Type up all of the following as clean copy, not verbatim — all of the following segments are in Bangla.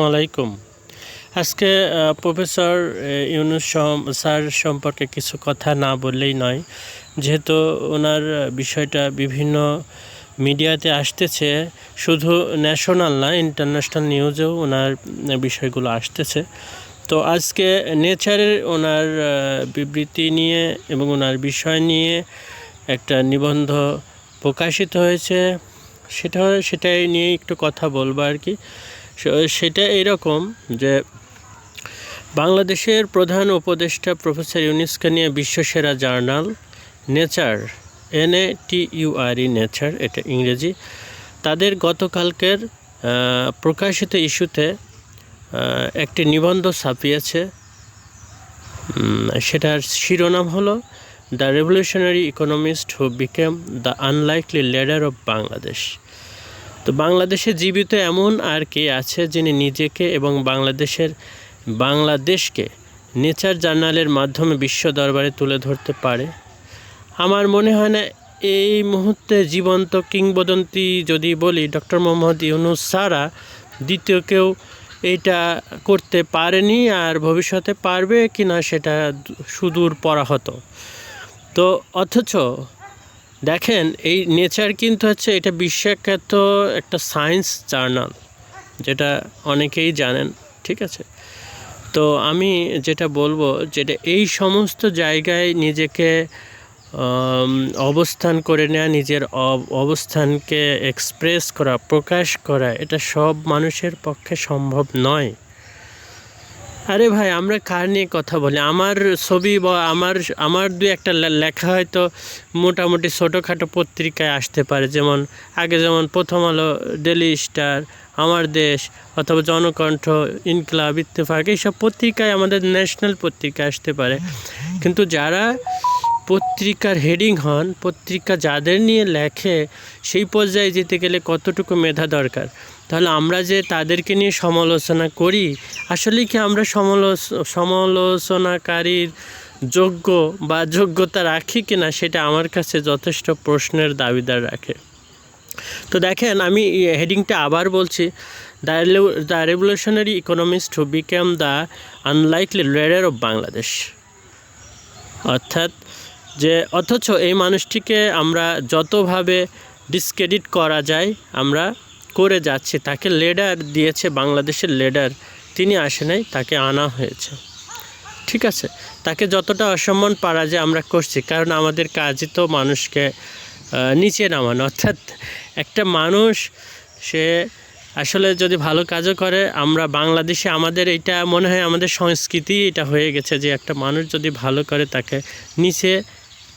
আলাইকুম। আজকে প্রফেসর ইউনুস স্যার সম্পর্কে কিছু কথা না বললেই নয়, যেহেতু ওনার বিষয়টা বিভিন্ন মিডিয়াতে আসতেছে, শুধু ন্যাশনাল না ইন্টারন্যাশনাল নিউজেও ওনার বিষয়গুলো আসতেছে। তো আজকে নেচারের ওনার বিবৃতি নিয়ে এবং ওনার বিষয় নিয়ে একটা নিবন্ধ প্রকাশিত হয়েছে, সেটাই নিয়ে একটু কথা বলবো আর কি। সেটা এরকম যে বাংলাদেশের প্রধান উপদেষ্টা প্রফেসর ইউনুসকে নিয়ে বিশ্বসেরা জার্নাল নেচার, NATURE নেচার, এটা ইংরেজি, তাদের গতকালকের প্রকাশিত ইস্যুতে একটি নিবন্ধ ছাপিয়েছে। সেটার শিরোনাম হলো the revolutionary economist who became the unlikely leader of Bangladesh. তো বাংলাদেশে জীবিত এমন আর কে আছে যিনি নিজেকে এবং বাংলাদেশকে নেচার জার্নালের মাধ্যমে বিশ্ব দরবারে তুলে ধরতে পারে? আমার মনে হয় না এই মুহূর্তে জীবন্ত কিংবদন্তি যদি বলি, ডক্টর মোহাম্মদ ইউনুস ছাড়া দ্বিতীয় কেউ এইটা করতে পারেনি, আর ভবিষ্যতে পারবে কি না সেটা সুদূর পরাহত। তো অথচ দেখেন, এই নেচার কিন্তু হচ্ছে এটা বিশ্বখ্যাত একটা সায়েন্স জার্নাল, যেটা অনেকেই জানেন, ঠিক আছে? তো আমি যেটা বলবো, যেটা এই সমস্ত জায়গায় নিজেকে অবস্থান করে নেওয়া, নিজের অবস্থানকে এক্সপ্রেস করা, প্রকাশ করা, এটা সব মানুষের পক্ষে সম্ভব নয়। আরে ভাই, আমরা কার নিয়ে কথা বলি? আমার ছবি বা আমার দু একটা লেখা হয়তো মোটামুটি ছোটোখাটো পত্রিকায় আসতে পারে, যেমন আগে যেমন প্রথম আলো, ডেলি স্টার, আমার দেশ, অথবা জনকণ্ঠ, ইনকলাব, ইত্তেফাক, এইসব পত্রিকায়, আমাদের ন্যাশনাল পত্রিকায় আসতে পারে। কিন্তু যারা পত্রিকার হেডিং হন, পত্রিকা যাদের নিয়ে লেখে, সেই পর্যায়ে যেতে গেলে কতটুকু মেধা দরকার? তাহলে আমরা যে তাদেরকে নিয়ে সমালোচনা করি, আসলে কি আমরা সমালোচনাকারীর যোগ্য বা যোগ্যতা রাখি কিনা, সেটা আমার কাছে যথেষ্ট প্রশ্নের দাবিদার রাখে। তো দেখেন, আমি হেডিংটা আবার বলছি, the revolutionary economist who became the unlikely leader of Bangladesh. অথচ এই মানুষটিকে আমরা যতভাবে ডিসক্রেডিট করা যায় আমরা করে যাচ্ছি। তাকে লিডার দিয়েছে, বাংলাদেশের লিডার, তিনি আসে নাই, তাকে আনা হয়েছে, ঠিক আছে? তাকে যতটা অসম্মান পারা যায় আমরা করছি, কারণ আমাদের কাজই তো মানুষকে নিচে নামানো। অর্থাৎ একটা মানুষ, সে আসলে যদি ভালো কাজও করে, আমরা বাংলাদেশে আমাদের এটা মনে হয় আমাদের সংস্কৃতি এটা হয়ে গেছে যে একটা মানুষ যদি ভালো করে তাকে নিচে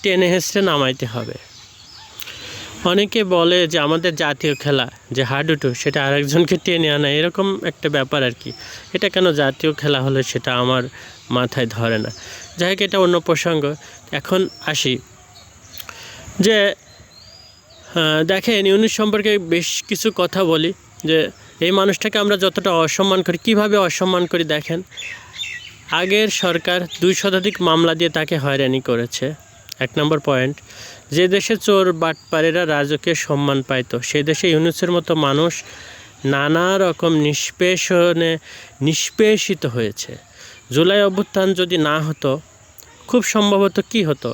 টেনে হেঁচড়ে নামাইতে হবে। অনেকে বলে যে আমাদের জাতীয় খেলা যে হাডুডু, সেটা আরেকজনকে টেনে আনা, এরকম একটা ব্যাপার আর কি। এটা কেন জাতীয় খেলা হলে সেটা আমার মাথায় ধরে না। যাই হোক, এটা অন্য প্রসঙ্গ। এখন আসি যে দেখেন, ইউনুস সম্পর্কে বেশ কিছু কথা বলি, যে এই মানুষটাকে আমরা যতটা অসম্মান করি, কিভাবে অসম্মান করি দেখেন। আগের সরকার 2 শতাধিক মামলা দিয়ে তাকে হয়রানি করেছে, 1 নম্বর পয়েন্ট। যে দেশে চোর বাটপারেরা রাজকীয় সম্মান পাইতো, সেই দেশে ইউনুসের মতো মানুষ নানা রকম নিষ্পেষিত হয়েছে। জুলাই অভ্যুত্থান যদি না হতো, খুব সম্ভবত কি হতো,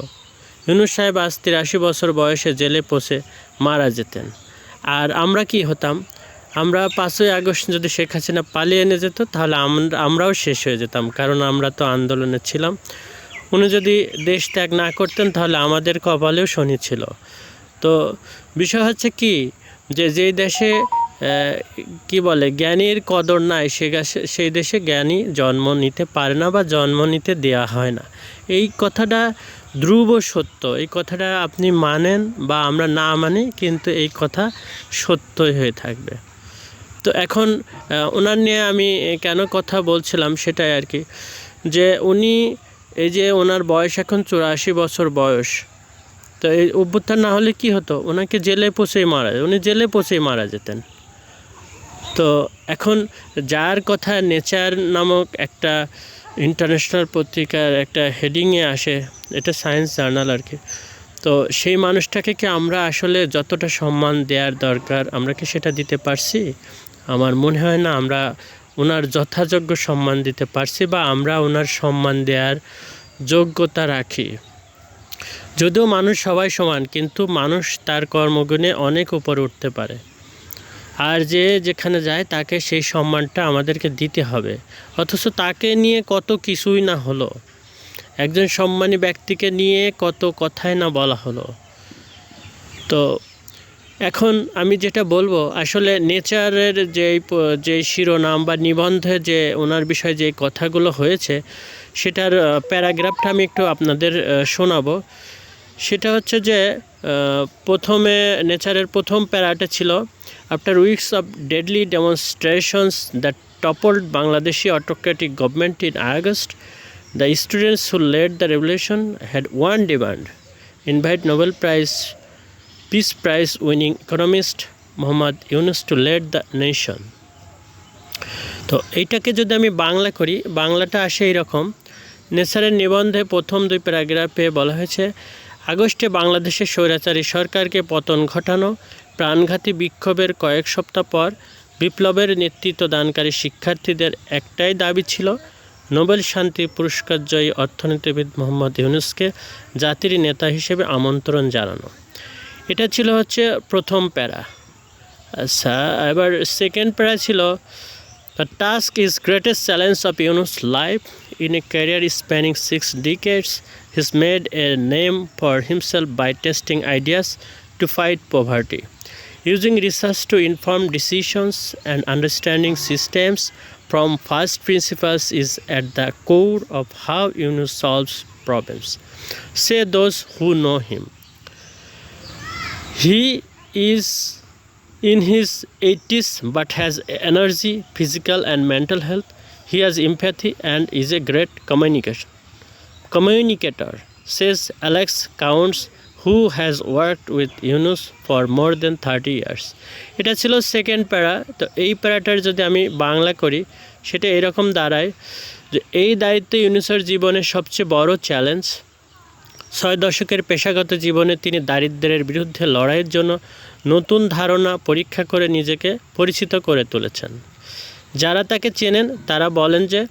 ইউনুস সাহেব আজ 83 বছর বয়সে জেলে পচে মারা যেতেন। আর আমরা কি হতাম? আমরা 5ই আগস্ট যদি শেখ হাসিনা পালিয়ে এনে যেত, তাহলে আমরাও শেষ হয়ে যেতাম, কারণ আমরা তো আন্দোলনে ছিলাম। উনি যদি দেশ ত্যাগ না করতেন, তাহলে আমাদের কপালেও শনি ছিল। তো বিষয় হচ্ছে কি, যেই দেশে কি বলে জ্ঞানীর কদর নাই, সেই দেশে জ্ঞানী জন্ম নিতে পারে না বা জন্ম নিতে দেওয়া হয় না। এই কথাটা ধ্রুব সত্য। এই কথাটা আপনি মানেন বা আমরা না মানি, কিন্তু এই কথা সত্যই হয়ে থাকবে। তো এখন ওনার নিয়ে আমি কেন কথা বলছিলাম সেটাই আর কি, যে উনি, এই যে ওনার বয়স এখন 84 বছর বয়স, তো এই অভ্যুত্থান না হলে কি হতো? উনি জেলে পচেই মারা যেতেন। তো এখন যার কথা নেচার নামক একটা ইন্টারন্যাশনাল পত্রিকার একটা হেডিংয়ে আসে, এটা সায়েন্স জার্নাল আর কি, তো সেই মানুষটাকে কি আমরা আসলে যতটা সম্মান দেওয়ার দরকার, আমরা কি সেটা দিতে পারছি? আমার মনে হয় না আমরা ওনার যথাযোগ্য সম্মান দিতে পারছি বা আমরা ওনার সম্মান দেওয়ার যোগ্যতা রাখি। যদিও মানুষ সবাই সমান, কিন্তু মানুষ তার কর্মগুণে অনেক উপরে উঠতে পারে, আর যে যেখানে যায় তাকে সেই সম্মানটা আমাদেরকে দিতে হবে। অথচ তাকে নিয়ে কত কিছুই না হলো, একজন সম্মানী ব্যক্তিকে নিয়ে কত কথাই না বলা হলো। তো এখন আমি যেটা বলবো, আসলে নেচারের যে শিরোনাম বা নিবন্ধে যে ওনার বিষয়ে যে কথাগুলো হয়েছে, সেটার প্যারাগ্রাফটা আমি একটু আপনাদের শোনাবো। সেটা হচ্ছে যে প্রথমে নেচারের প্রথম প্যারাটা ছিল, after weeks of deadly demonstrations that toppled Bangladeshi autocratic government in August, the students who led the revolution had one demand: invite Nobel Peace Prize winning economist Muhammad Yunus to lead the nation. তো এইটাকে যদি আমি বাংলা করি, বাংলাটা আসে এইরকম। নেচারের নিবন্ধে প্রথম 2 প্যারাগ্রাফে বলা হয়েছে, আগস্টে বাংলাদেশের স্বৈরাচারী সরকারকে পতন ঘটানো, প্রাণঘাতী বিক্ষোভের কয়েক সপ্তাহ পর বিপ্লবের নেতৃত্ব দানকারী শিক্ষার্থীদের একটাই দাবি ছিল, নোবেল শান্তি পুরস্কারজয়ী অর্থনীতিবিদ মোহাম্মদ ইউনুসকে জাতির নেতা হিসেবে আমন্ত্রণ জানানো। এটা ছিল হচ্ছে প্রথম প্যারা। আচ্ছা, এবার সেকেন্ড প্যারা ছিল, the task is greatest challenge of Yunus life in a career spanning 6 decades. He's made a name for himself by testing ideas to fight poverty, using research to inform decisions, and understanding systems from first principles is at the core of how Yunus solves problems, say those who know him. He is in his 80s but has energy, physical and mental health. He has empathy and is a great communicator, says Alex Counts, who has worked with Yunus for more than 30 years. এটা ছিল সেকেন্ড প্যারা। তো এই প্যারাটার যদি আমি বাংলা করি, সেটা এরকম দাঁড়ায় যে এই দায়িত্ব ইউনুসের জীবনের সবচেয়ে বড় চ্যালেঞ্জ। 6 দশকের পেশাগত জীবনে তিনি দারিদ্র্যের বিরুদ্ধে লড়াইয়ের জন্য নতুন ধারণা পরীক্ষা করে নিজেকে পরিচিত করে তুলেছেন। যারা তাকে চেনেন তারা বলেন যে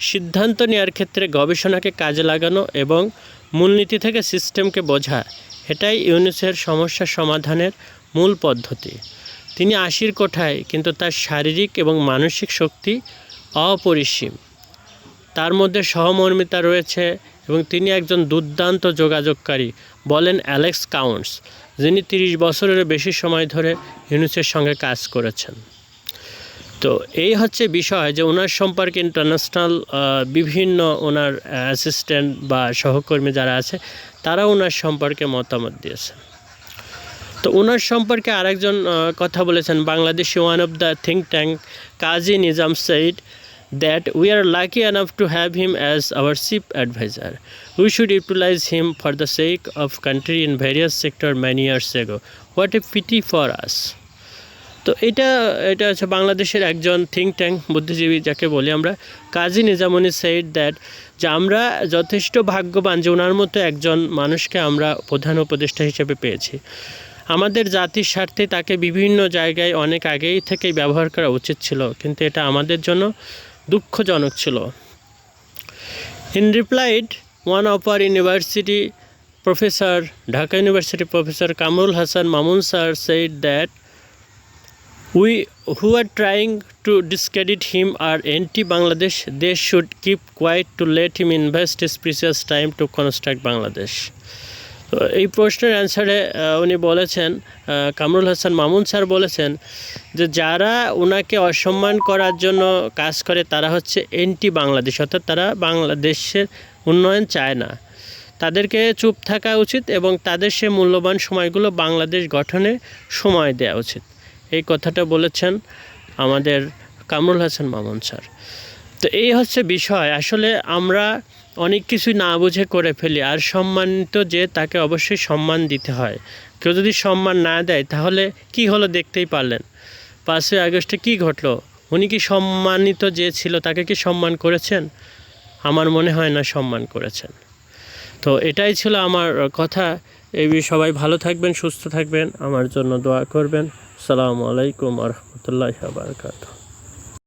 সিদ্ধান্ত নেওয়ার ক্ষেত্রে গবেষণাকে কাজে লাগানো এবং মূলনীতি থেকে সিস্টেমকে বোঝা, এটাই ইউনুসের সমস্যা সমাধানের মূল পদ্ধতি। তিনি 80-র কোঠায়, কিন্তু তার শারীরিক এবং মানসিক শক্তি অপরিসীম। তার মধ্যে সহমর্মিতা রয়েছে এবং তিনি একজন দুর্দান্ত যোগাযোগকারী, বলেন অ্যালেক্স কাউন্টস, যিনি 30 বছরেরও বেশি সময় ধরে ইউনুসের সঙ্গে কাজ করেছেন। তো এই হচ্ছে বিষয় যে ওনার সম্পর্কে ইন্টারন্যাশনাল বিভিন্ন ওনার অ্যাসিস্ট্যান্ট বা সহকর্মী যারা আছে তারা ওনার সম্পর্কে মতামত দিয়েছেন। তো ওনার সম্পর্কে আরেকজন কথা বলেছেন, Bangladeshi one of the think tank Kazi Nizam said that we are lucky enough to have him as our chief advisor. We should utilize him for the sake of country in various sectors many years ago. What a pity for us. তো এটা হচ্ছে বাংলাদেশের একজন থিঙ্ক ট্যাঙ্ক বুদ্ধিজীবী যাকে বলি আমরা, কাজী নিজামুনি সেইড দ্যাট, যে আমরা যথেষ্ট ভাগ্যবান যে ওনার মতো একজন মানুষকে আমরা প্রধান উপদেষ্টা হিসেবে পেয়েছি। আমাদের জাতির স্বার্থে তাকে বিভিন্ন জায়গায় অনেক আগেই থেকেই ব্যবহার করা উচিত ছিল, কিন্তু এটা আমাদের জন্য দুঃখজনক ছিল। In replied, one of our university professor, Dhaka university professor Kamrul Hasan Mamun sir said that we who are trying to discredit him are anti-Bangladesh. They should keep quiet to let him invest his precious time to construct Bangladesh. তো এই প্রশ্নের অ্যান্সারে উনি বলেছেন, কামরুল হাসান মামুন স্যার বলেছেন যে যারা ওনাকে অসম্মান করার জন্য কাজ করে তারা হচ্ছে এন্টি বাংলাদেশ, অর্থাৎ তারা বাংলাদেশের উন্নয়ন চায় না। তাদেরকে চুপ থাকা উচিত এবং তাদের সে মূল্যবান সময়গুলো বাংলাদেশ গঠনে সময় দেওয়া উচিত। এই কথাটা বলেছেন আমাদের কামরুল হাসান মামুন স্যার। তো এই হচ্ছে বিষয়। আসলে আমরা অনেক কিছুই না বুঝে করে ফেলি, আর সম্মানিত যে তাকে অবশ্যই সম্মান দিতে হয়। কেউ যদি সম্মান না দেয় তাহলে কি হলো দেখতেই পারলেন, 5ই আগস্টে কী ঘটলো। উনি কি সম্মানিত যে ছিল তাকে কি সম্মান করেছেন? আমার মনে হয় না সম্মান করেছেন। তো এটাই ছিল আমার কথা। এই সবাই ভালো থাকবেন, সুস্থ থাকবেন, আমার জন্য দোয়া করবেন। আসসালামু আলাইকুম ওয়া রাহমাতুল্লাহি ওয়া বারাকাতুহু।